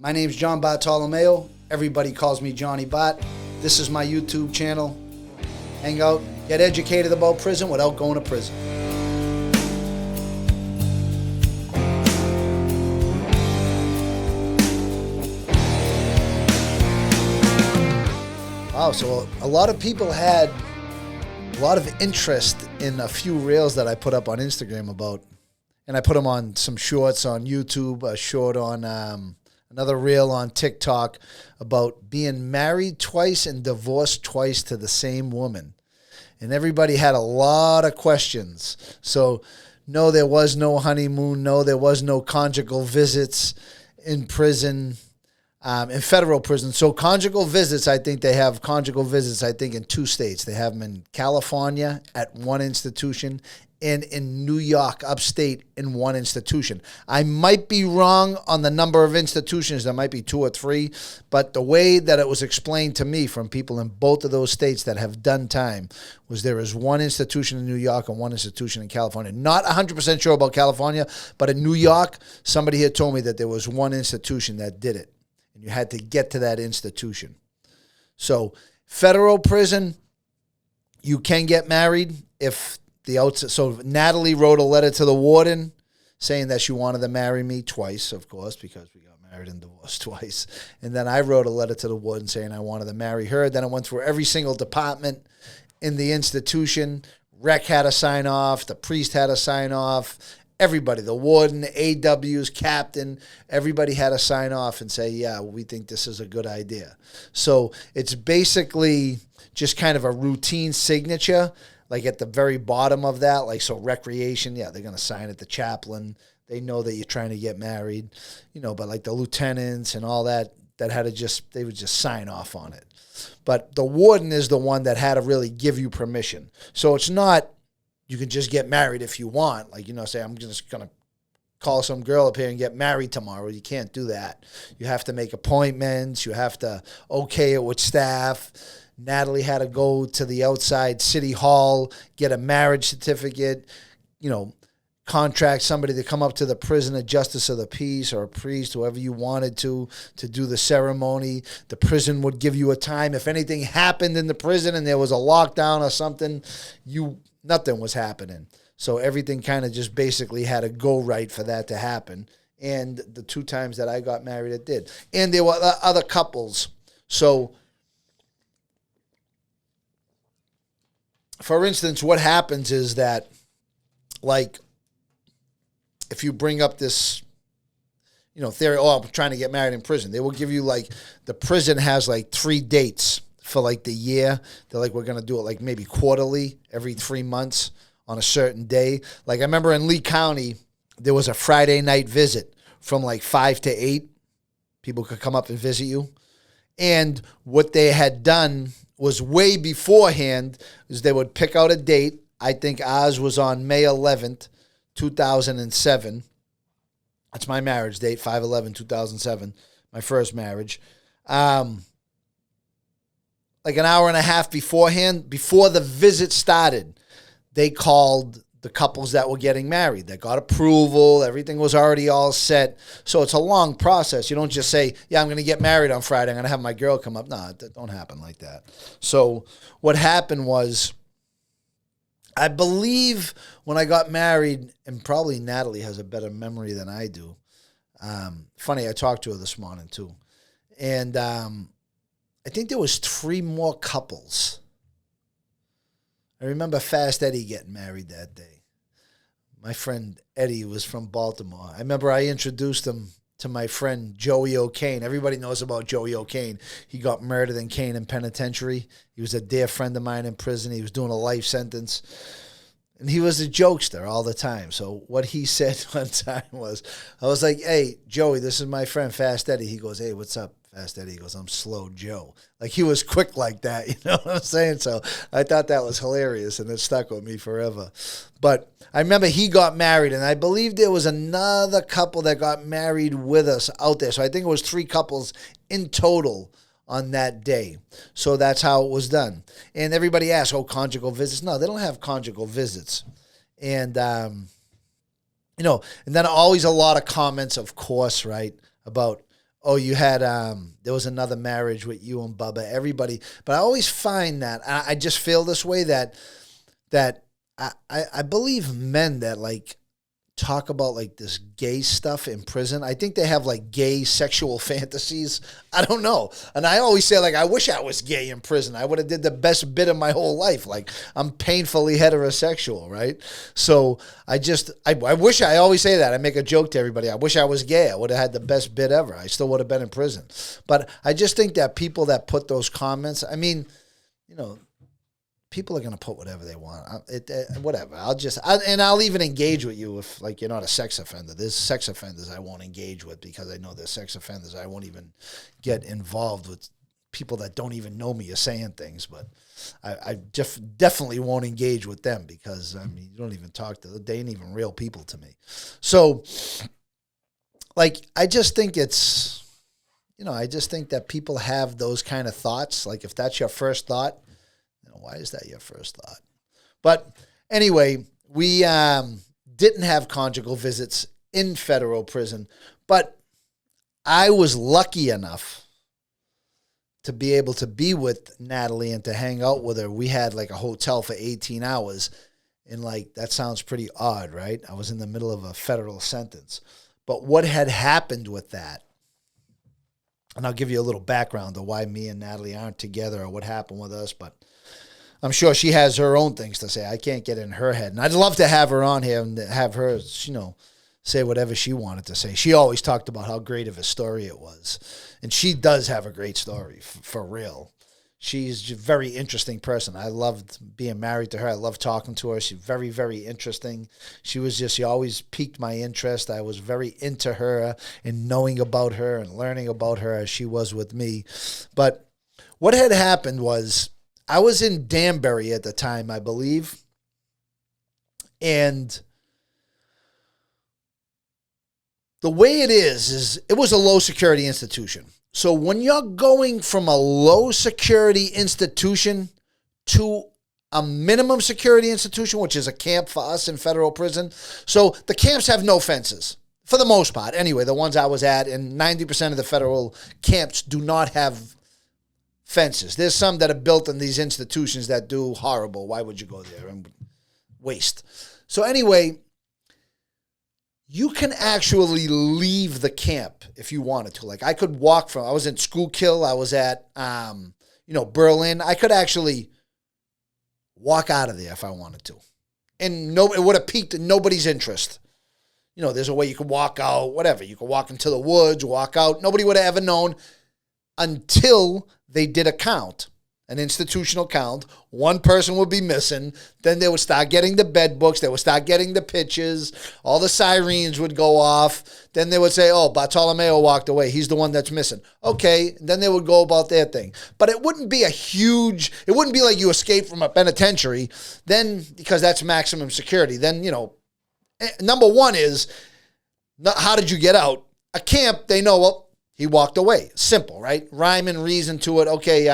My name's John Bartolomeo. Everybody calls me Johnny Bart. This is my YouTube channel. Hang out, get educated about prison without going to prison. Wow, so a lot of people had a lot of interest in a few reels that I put up on Instagram about, and I put them on some shorts on YouTube, a short on another reel on TikTok about being married twice and divorced twice to the same woman. And everybody had a lot of questions. So, no, there was no honeymoon. No, there was no conjugal visits in prison, in federal prison. So conjugal visits, I think they have conjugal visits, I think, in 2 states. They have them in California at one institution and in New York, upstate, in one institution. I might be wrong on the number of institutions. There might be 2 or 3. But the way that it was explained to me from people in both of those states that have done time was there is one institution in New York and one institution in California. Not 100% sure about California, but in New York, somebody had told me that there was one institution that did it. And you had to get to that institution. So federal prison, you can get married if the outside. So Natalie wrote a letter to the warden saying that she wanted to marry me twice, of course, because we got married and divorced twice. And then I wrote a letter to the warden saying I wanted to marry her. Then it went through every single department in the institution. Rec had to sign off. The priest had to sign off. Everybody, the warden, AWs, captain, everybody had to sign off and say, yeah, we think this is a good idea. So it's basically just kind of a routine signature, like at the very bottom of that. Like, so recreation, yeah, they're going to sign it. The chaplain, they know that you're trying to get married, but like the lieutenants and all that had to they would just sign off on it. But the warden is the one that had to really give you permission. So it's not, you can just get married if you want. Like, say, I'm just going to call some girl up here and get married tomorrow. You can't do that. You have to make appointments. You have to okay it with staff. Natalie had to go to the outside city hall, get a marriage certificate, contract somebody to come up to the prison, a justice of the peace or a priest, whoever you wanted to do the ceremony. The prison would give you a time. If anything happened in the prison and there was a lockdown or something, nothing was happening. So everything kind of just basically had to go right for that to happen. And the 2 times that I got married, it did. And there were other couples. So, for instance, what happens is that, like, if you bring up this, theory, I'm trying to get married in prison, they will give you, like, the prison has, like, 3 dates for, like, the year. They're like, we're going to do it, like, maybe quarterly, every 3 months on a certain day. Like, I remember in Lee County, there was a Friday night visit from, like, 5 to 8. People could come up and visit you. And what they had done was way beforehand is they would pick out a date. I think ours was on May 11th, 2007. That's my marriage date, 5/11/2007, my first marriage. Like an hour and a half beforehand, before the visit started, they called the couples that were getting married. They got approval. Everything was already all set. So it's a long process. You don't just say, yeah, I'm going to get married on Friday. I'm going to have my girl come up. No, that don't happen like that. So what happened was, I believe when I got married, and probably Natalie has a better memory than I do. Funny, I talked to her this morning too. And I think there was 3 more couples. I remember Fast Eddie getting married that day. My friend Eddie was from Baltimore. I remember I introduced him to my friend Joey O'Kane. Everybody knows about Joey O'Kane. He got murdered in Canaan Penitentiary. He was a dear friend of mine in prison. He was doing a life sentence. And he was a jokester all the time. So what he said one time was, I was like, hey, Joey, this is my friend Fast Eddie. He goes, hey, what's up, Fast Eddie? He goes, I'm Slow Joe. Like, he was quick like that, you know what I'm saying? So I thought that was hilarious, and it stuck with me forever. But I remember he got married, and I believe there was another couple that got married with us out there. So I think it was 3 couples in total on that day. So that's how it was done. And everybody asks, oh, conjugal visits. No, they don't have conjugal visits. And, and then always a lot of comments, of course, right, about, oh, you had, there was another marriage with you and Bubba, everybody. But I always find that, I just feel this way, that I believe men that like talk about like this gay stuff in prison. I think they have like gay sexual fantasies. I don't know. And I always say like, I wish I was gay in prison. I would have did the best bit of my whole life. Like I'm painfully heterosexual, right? So I wish, I always say that. I make a joke to everybody. I wish I was gay. I would have had the best bit ever. I still would have been in prison. But I just think that people that put those comments, I mean, you know, people are going to put whatever they want. Whatever. I'll even engage with you if, like, you're not a sex offender. There's sex offenders I won't engage with because I know they're sex offenders. I won't even get involved with people that don't even know me are saying things. But I definitely won't engage with them because, I mean, you don't even talk to them. They ain't even real people to me. So, like, I just think it's, you know, I just think that people have those kind of thoughts. Like, if that's your first thought, why is that your first thought? But anyway, we didn't have conjugal visits in federal prison, but I was lucky enough to be able to be with Natalie and to hang out with her. We had like a hotel for 18 hours. And like, that sounds pretty odd, right? I was in the middle of a federal sentence. But what had happened with that, and I'll give you a little background of why me and Natalie aren't together or what happened with us, but I'm sure she has her own things to say. I can't get in her head. And I'd love to have her on here and have her, you know, say whatever she wanted to say. She always talked about how great of a story it was. And she does have a great story, for real. She's a very interesting person. I loved being married to her. I loved talking to her. She's very, very interesting. She always piqued my interest. I was very into her and knowing about her and learning about her as she was with me. But what had happened was, I was in Danbury at the time, I believe, and the way it is it was a low-security institution. So when you're going from a low-security institution to a minimum security institution, which is a camp for us in federal prison, so the camps have no fences, for the most part. Anyway, the ones I was at, and 90% of the federal camps do not have fences. There's some that are built in these institutions that do horrible. Why would you go there and waste? So anyway, you can actually leave the camp if you wanted to. Like I could walk I was in Schuylkill. I was at, Berlin. I could actually walk out of there if I wanted to. And it would have piqued nobody's interest. You know, there's a way you could walk out, whatever. You could walk into the woods, walk out. Nobody would have ever known until they did a count, an institutional count. One person would be missing. Then they would start getting the bed books. They would start getting the pictures. All the sirens would go off. Then they would say, oh, Bartolomeo walked away. He's the one that's missing. Okay. Then they would go about their thing. But it wouldn't be it wouldn't be like you escaped from a penitentiary. Then, because that's maximum security. Then, you know, number one is, how did you get out? A camp, they know, well, he walked away. Simple, right? Rhyme and reason to it. Okay,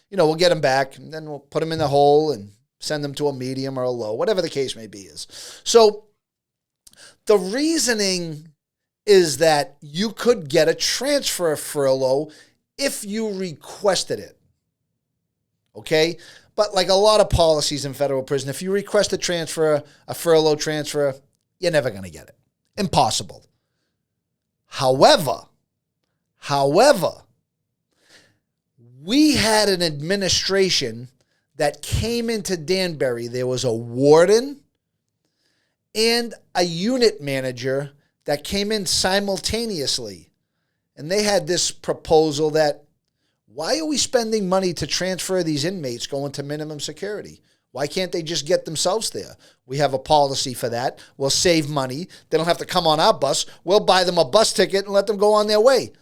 we'll get him back, and then we'll put him in the hole and send him to a medium or a low, whatever the case may be is. So the reasoning is that you could get a transfer furlough if you requested it. Okay? But like a lot of policies in federal prison, if you request a furlough transfer, you're never going to get it. Impossible. However, we had an administration that came into Danbury. There was a warden and a unit manager that came in simultaneously. And they had this proposal that, why are we spending money to transfer these inmates going to minimum security? Why can't they just get themselves there? We have a policy for that. We'll save money. They don't have to come on our bus. We'll buy them a bus ticket and let them go on their way.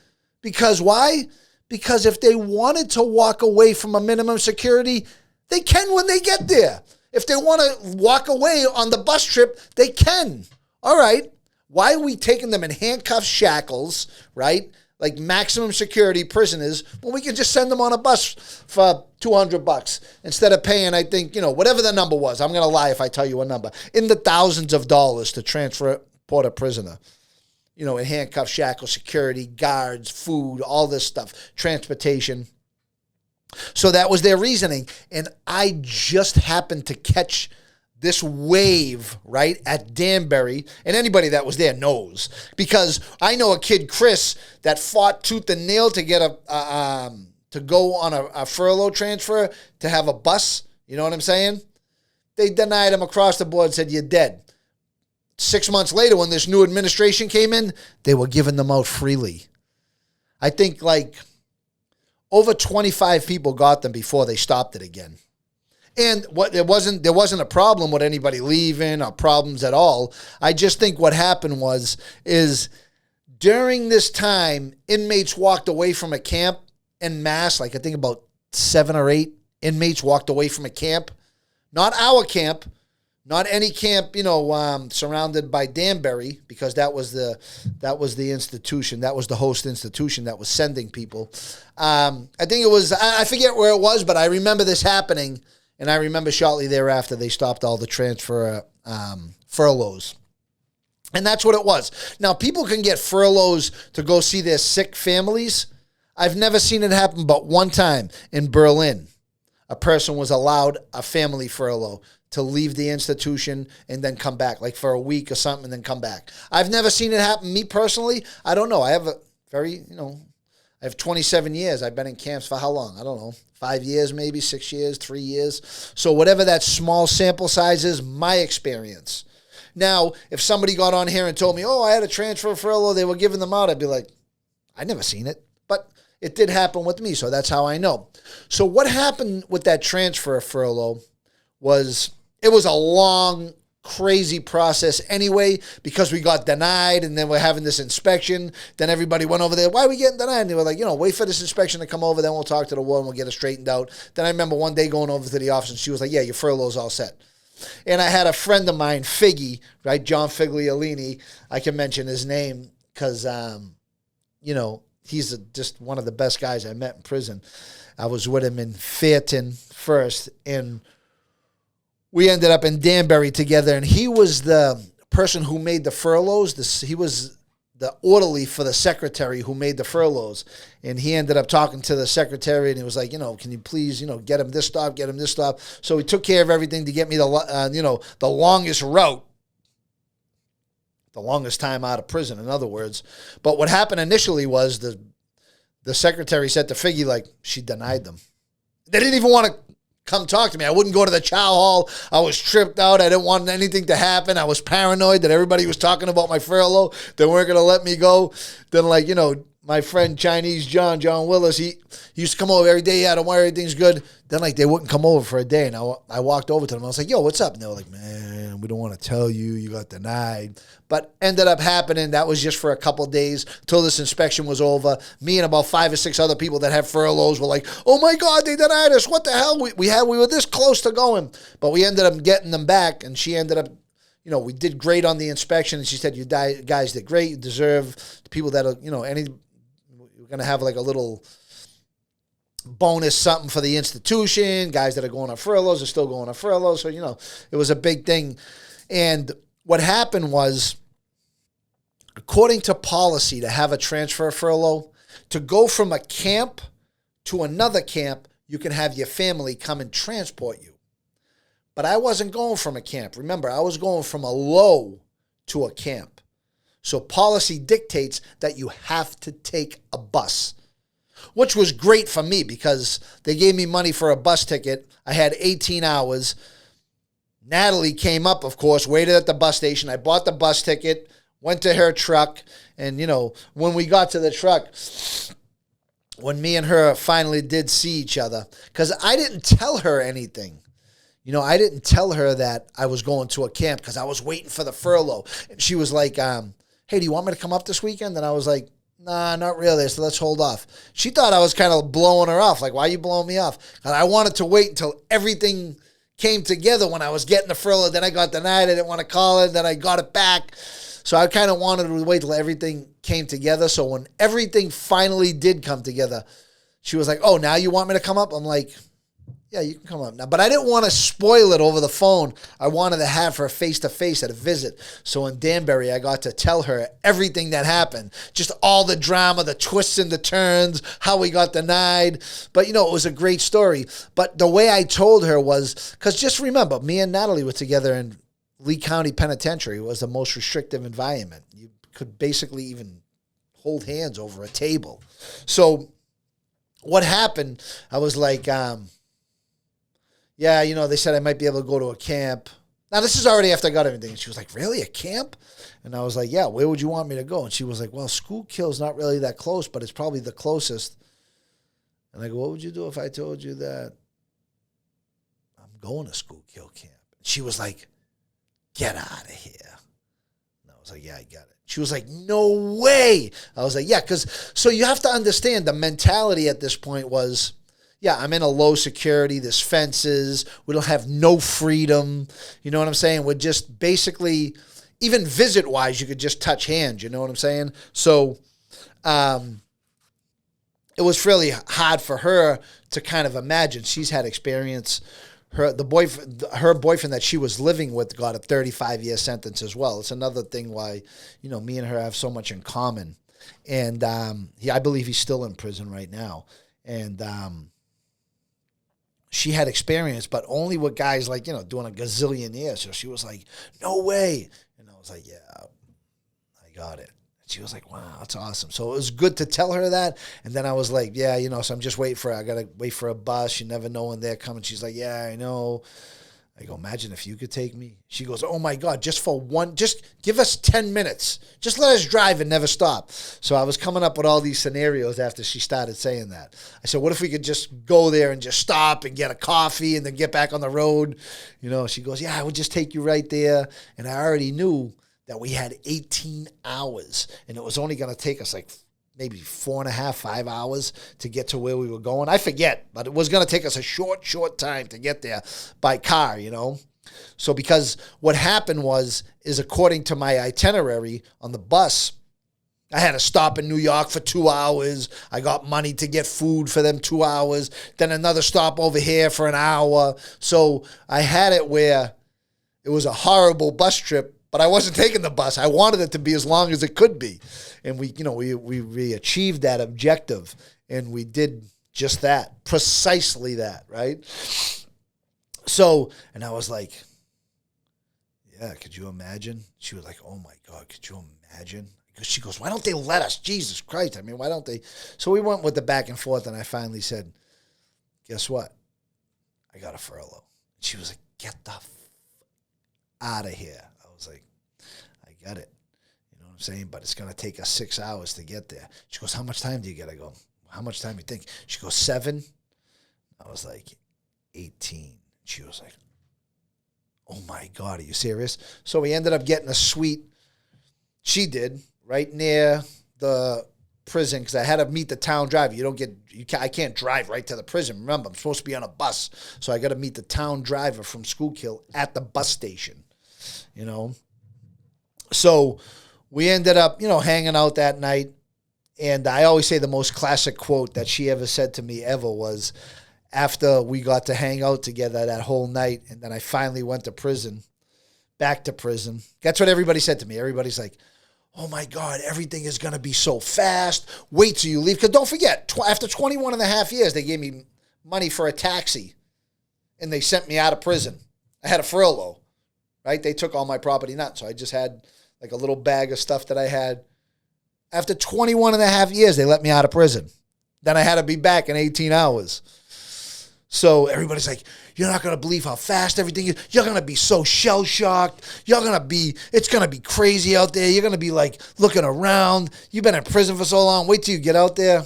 Because why? Because if they wanted to walk away from a minimum security, they can when they get there. If they want to walk away on the bus trip, they can. All right. Why are we taking them in handcuffs, shackles, right? Like maximum security prisoners, when we can just send them on a bus for $200 instead of paying, I think, whatever the number was. I'm going to lie if I tell you a number. In the thousands of dollars to transport a prisoner. in handcuffs, shackles, security, guards, food, all this stuff, transportation. So that was their reasoning. And I just happened to catch this wave, right, at Danbury. And anybody that was there knows. Because I know a kid, Chris, that fought tooth and nail to get to go on a furlough transfer, to have a bus. You know what I'm saying? They denied him across the board, said, you're dead. 6 months later, when this new administration came in, they were giving them out freely. I think like over 25 people got them before they stopped it again. And there wasn't a problem with anybody leaving or problems at all. I just think what happened is during this time, inmates walked away from a camp en masse. Like I think about 7 or 8 inmates walked away from a camp. Not our camp, not any camp, surrounded by Danbury, because that was the institution, that was the host institution that was sending people. I think it was, I forget where it was, but I remember this happening. And I remember shortly thereafter, they stopped all the transfer furloughs. And that's what it was. Now, people can get furloughs to go see their sick families. I've never seen it happen but one time in Berlin. A person was allowed a family furlough to leave the institution and then come back, like for a week or something, and then come back. I've never seen it happen. Me personally, I don't know. I have I have 27 years. I've been in camps for how long? I don't know. 5 years, maybe 6 years, 3 years. So whatever that small sample size is, my experience. Now, if somebody got on here and told me, I had a transfer furlough, they were giving them out, I'd be like, I never seen it. But it did happen with me, so that's how I know. So what happened with that transfer furlough was, it was a long, crazy process anyway, because we got denied, and then we're having this inspection. Then everybody went over there, why are we getting denied? And they were like, wait for this inspection to come over, then we'll talk to the warden, we'll get it straightened out. Then I remember one day going over to the office, and she was like, yeah, your furlough's all set. And I had a friend of mine, Figgy, right, John Figliolini, I can mention his name because, he's just one of the best guys I met in prison. I was with him in Fairton first, and we ended up in Danbury together, and he was the person who made the furloughs. He was the orderly for the secretary who made the furloughs, and he ended up talking to the secretary, and he was like, can you please, get him this stop, get him this stop. So he took care of everything to get me the longest route, the longest time out of prison, in other words. But what happened initially was the secretary said to Figgy, like, she denied them. They didn't even want to come talk to me. I wouldn't go to the chow hall. I was tripped out. I didn't want anything to happen. I was paranoid that everybody was talking about my furlough. They weren't going to let me go. Then, my friend Chinese John Willis, he used to come over every day. Yeah, don't worry, everything's good. Then, they wouldn't come over for a day. And I walked over to them. I was like, yo, what's up? And they were like, man, we don't want to tell you. You got denied. But ended up happening. That was just for a couple of days till this inspection was over. Me and about 5 or 6 other people that have furloughs were like, oh, my God, they denied us. What the hell? We were this close to going. But we ended up getting them back. And she ended up, we did great on the inspection. And she said, you guys did great. You deserve the people that are, we're going to have like a little bonus something for the institution. Guys that are going on furloughs are still going on furloughs. So, it was a big thing. And what happened was, according to policy, to have a transfer furlough, to go from a camp to another camp, you can have your family come and transport you. But I wasn't going from a camp. Remember, I was going from a low to a camp. So policy dictates that you have to take a bus, which was great for me because they gave me money for a bus ticket. I had 18 hours. Natalie came up, of course, waited at the bus station. I bought the bus ticket, went to her truck, and, when we got to the truck, when me and her finally did see each other, because I didn't tell her anything. I didn't tell her that I was going to a camp because I was waiting for the furlough. And she was like, hey, do you want me to come up this weekend? And I was like, nah, not really. So let's hold off. She thought I was kind of blowing her off. Like, why are you blowing me off? And I wanted to wait until everything came together when I was getting the furlough. Then I got denied. I didn't want to call it. Then I got it back. So I kind of wanted to wait till everything came together. So when everything finally did come together, she was like, oh, now you want me to come up? I'm like, yeah, you can come up now. But I didn't want to spoil it over the phone. I wanted to have her face-to-face at a visit. So in Danbury, I got to tell her everything that happened. Just all the drama, the twists and the turns, how we got denied. But, you know, it was a great story. But the way I told her was, because just remember, me and Natalie were together in Lee County Penitentiary. It was the most restrictive environment. You could basically even hold hands over a table. So what happened, I was like, yeah, you know, they said I might be able to go to a camp. Now, this is already after I got everything. And she was like, really, a camp? And I was like, yeah, where would you want me to go? And she was like, well, Schuylkill's not really that close, but it's probably the closest. And I go, what would you do if I told you that I'm going to Schuylkill camp? And she was like, get out of here. And I was like, yeah, I got it. She was like, no way. I was like, yeah, because so you have to understand the mentality at this point was, yeah, I'm in a low security, there's fences, we don't have no freedom. You know what I'm saying? We're just basically, even visit-wise, you could just touch hands, you know what I'm saying? So it was really hard for her to kind of imagine. She's had experience. Her boyfriend that she was living with got a 35-year sentence as well. It's another thing why, you know, me and her have so much in common. And I believe he's still in prison right now. And she had experience, but only with guys like, you know, doing a gazillion years. So she was like, no way. And I was like, yeah, I got it. She was like, wow, that's awesome. So it was good to tell her that. And then I was like, yeah, you know, so I'm just waiting for her. I got to wait for a bus. You never know when they're coming. She's like, yeah, I know. I go, imagine if you could take me. She goes, oh my God, just give us 10 minutes. Just let us drive and never stop. So I was coming up with all these scenarios after she started saying that. I said, what if we could just go there and just stop and get a coffee and then get back on the road? You know, she goes, yeah, I would just take you right there. And I already knew that we had 18 hours, and it was only going to take us like maybe 4.5, 5 hours to get to where we were going. I forget, but it was going to take us a short time to get there by car, you know. So because what happened is according to my itinerary on the bus, I had to stop in New York for 2 hours. I got money to get food for them 2 hours. Then another stop over here for an hour. So I had it where it was a horrible bus trip, but I wasn't taking the bus. I wanted it to be as long as it could be. And we achieved that objective. And we did just that, precisely that, right? So, and I was like, yeah, could you imagine? She was like, oh my God, could you imagine? She goes, why don't they let us? Jesus Christ. I mean, why don't they? So we went with the back and forth, and I finally said, guess what? I got a furlough. She was like, get the out of here. I was like, I got it. You know what I'm saying? But it's going to take us 6 hours to get there. She goes, how much time do you get? I go, how much time do you think? She goes, 7. I was like, 18. She was like, oh my God, are you serious? So we ended up getting a suite. She did, right near the prison, because I had to meet the town driver. I can't drive right to the prison. Remember, I'm supposed to be on a bus. So I got to meet the town driver from Schuylkill at the bus station, you know. So we ended up, you know, hanging out that night. And I always say the most classic quote that she ever said to me ever was, after we got to hang out together that whole night, and then I finally went to prison, back to prison. That's what everybody said to me. Everybody's like, oh my God, everything is going to be so fast. Wait till you leave. Because don't forget, after 21 and a half years, they gave me money for a taxi, and they sent me out of prison. I had a furlough, right? They took all my property nuts. So I just had like a little bag of stuff that I had. After 21 and a half years, they let me out of prison. Then I had to be back in 18 hours. So everybody's like, you're not going to believe how fast everything is. You're going to be so shell-shocked. It's going to be crazy out there. You're going to be like looking around. You've been in prison for so long. Wait till you get out there.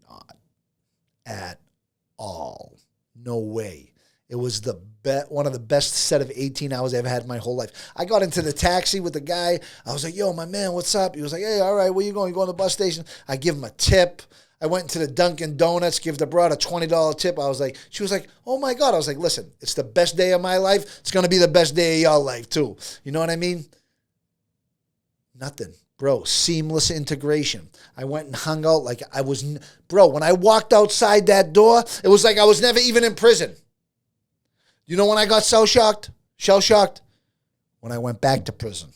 Not at all. No way. It was one of the best set of 18 hours I ever had in my whole life. I got into the taxi with the guy. I was like, yo, my man, what's up? He was like, hey, all right, where you going? You going to the bus station? I give him a tip. I went into the Dunkin' Donuts, give the broad a $20 tip. She was like, oh my God. I was like, listen, it's the best day of my life. It's going to be the best day of your life too. You know what I mean? Nothing. Bro, seamless integration. I went and hung out like I was, bro, when I walked outside that door, it was like I was never even in prison. You know when I got shell-shocked? When I went back to prison.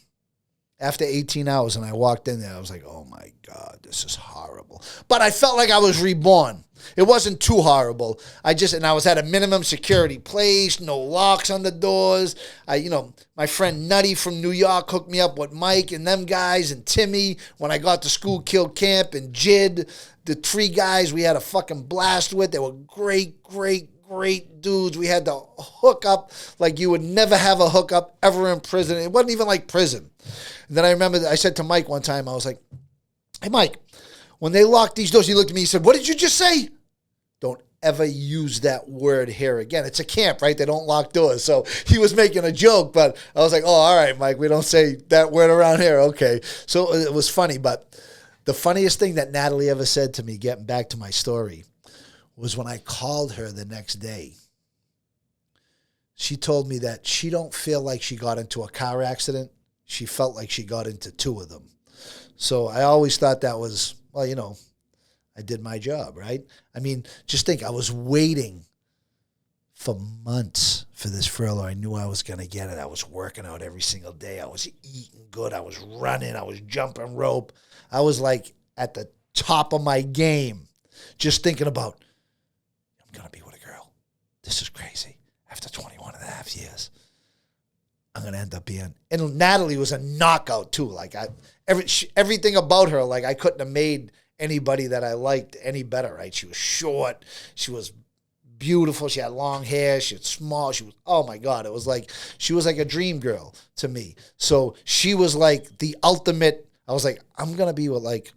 After 18 hours and I walked in there, I was like, oh my God, this is horrible. But I felt like I was reborn. It wasn't too horrible. And I was at a minimum security place, no locks on the doors. My friend Nutty from New York hooked me up with Mike and them guys and Timmy when I got to school kill camp and Jid, the 3 guys we had a fucking blast with. They were great dudes. We had to hook up like you would never have a hookup ever in prison. It wasn't even like prison. And then I remember I said to Mike one time, I was like, hey, Mike, when they locked these doors, he looked at me, he said, what did you just say? Don't ever use that word here again. It's a camp, right? They don't lock doors. So he was making a joke, but I was like, oh, all right, Mike, we don't say that word around here. Okay. So it was funny, but the funniest thing that Natalie ever said to me, getting back to my story, was when I called her the next day. She told me that she don't feel like she got into a car accident. She felt like she got into 2 of them. So I always thought that was, well, I did my job, right? I mean, just think, I was waiting for months for this furlough. I knew I was going to get it. I was working out every single day. I was eating good. I was running. I was jumping rope. I was like at the top of my game, just thinking about, I'm going to be with a girl. This is crazy. After 21 and a half years, I'm going to end up being, and Natalie was a knockout too. Like everything about her, like I couldn't have made anybody that I liked any better, right? She was short. She was beautiful. She had long hair. She was small. Oh my God. It was like, she was like a dream girl to me. So she was like the ultimate, I was like, I'm going to be with like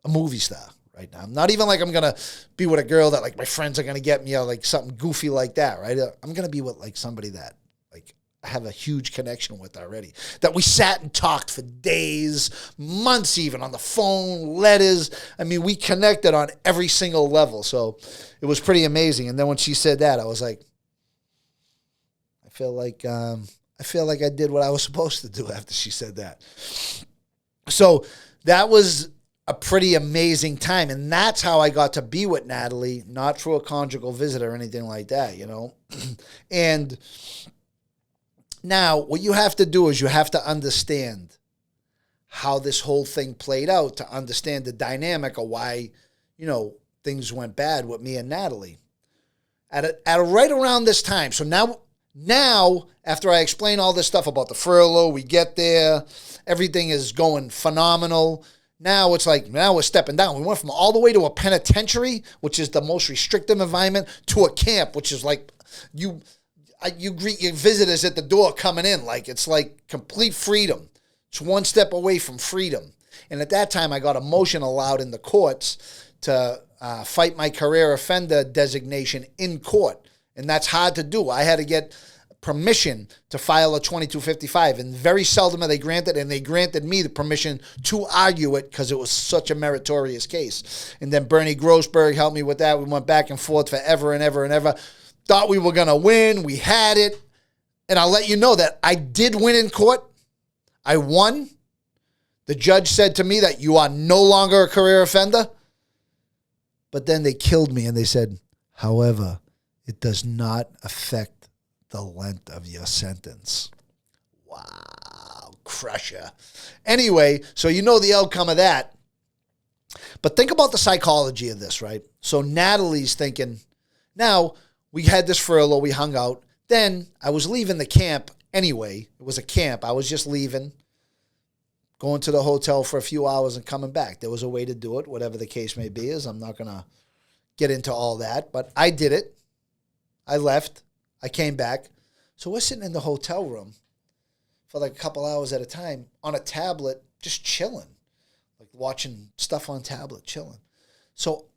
a movie star right now. I'm not even like I'm going to be with a girl that like my friends are going to get me, or like something goofy like that, right? I'm going to be with like somebody that like I have a huge connection with already, that we sat and talked for days, months even, on the phone, letters. I mean, we connected on every single level. So it was pretty amazing. And then when she said that, I was like, I feel like I did what I was supposed to do after she said that. So that was a pretty amazing time. And that's how I got to be with Natalie, not through a conjugal visit or anything like that, And now, what you have to do is you have to understand how this whole thing played out to understand the dynamic of why, things went bad with me and Natalie. At right around this time, so now, after I explain all this stuff about the furlough, we get there, everything is going phenomenal. Now it's like, now we're stepping down. We went from all the way to a penitentiary, which is the most restrictive environment, to a camp, which is like you greet your visitors at the door coming in. Like, it's like complete freedom. It's one step away from freedom. And at that time, I got a motion allowed in the courts to fight my career offender designation in court. And that's hard to do. I had to get permission to file a 2255. And very seldom are they granted. And they granted me the permission to argue it because it was such a meritorious case. And then Bernie Grossberg helped me with that. We went back and forth forever and ever and ever. Thought we were going to win. We had it. And I'll let you know that I did win in court. I won. The judge said to me that you are no longer a career offender. But then they killed me and they said, however, it does not affect the length of your sentence. Wow, crusher. Anyway, so you know the outcome of that. But think about the psychology of this, right? So Natalie's thinking, now, we had this furlough, we hung out. Then I was leaving the camp anyway. It was a camp. I was just leaving, going to the hotel for a few hours and coming back. There was a way to do it, whatever the case may be. I'm not going to get into all that, but I did it. I left. I came back. So we're sitting in the hotel room for like a couple hours at a time on a tablet, just chilling, like watching stuff on tablet, chilling. So,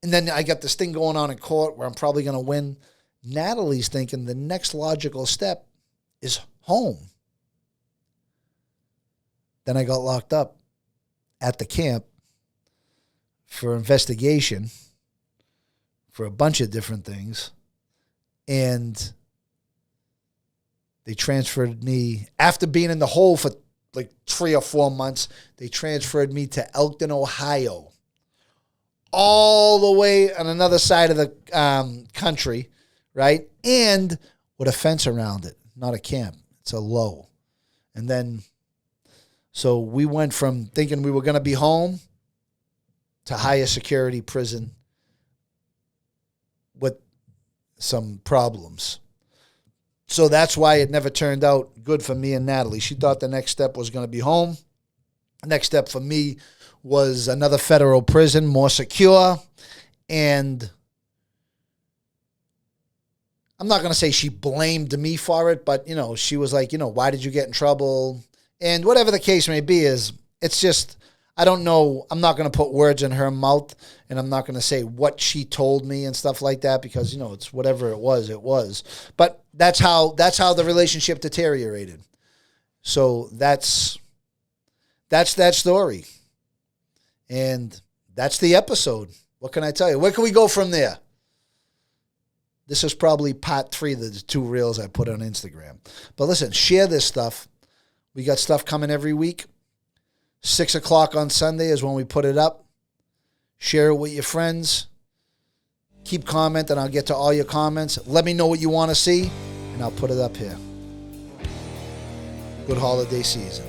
and then I got this thing going on in court where I'm probably going to win. Natalie's thinking the next logical step is home. Then I got locked up at the camp for investigation for a bunch of different things. And they transferred me after being in the hole for like 3 or 4 months. They transferred me to Elkton, Ohio, all the way on another side of the country, right? And with a fence around it, not a camp. It's a low. And then, so we went from thinking we were going to be home to higher security prison with some problems. So that's why it never turned out good for me and Natalie. She thought the next step was going to be home. The next step for me was another federal prison, more secure. And I'm not going to say she blamed me for it, but, you know, she was like, you know, why did you get in trouble? And whatever the case may be is, it's just, I don't know. I'm not going to put words in her mouth, and I'm not going to say what she told me and stuff like that because, you know, it's whatever it was, it was. But that's how the relationship deteriorated. So that's that story. And that's the episode. What can I tell you? Where can we go from there? This is probably part 3 of the 2 reels I put on Instagram. But listen, share this stuff. We got stuff coming every week. 6 o'clock on Sunday is when we put it up. Share it with your friends. Keep commenting. I'll get to all your comments. Let me know what you want to see, and I'll put it up here. Good holiday season.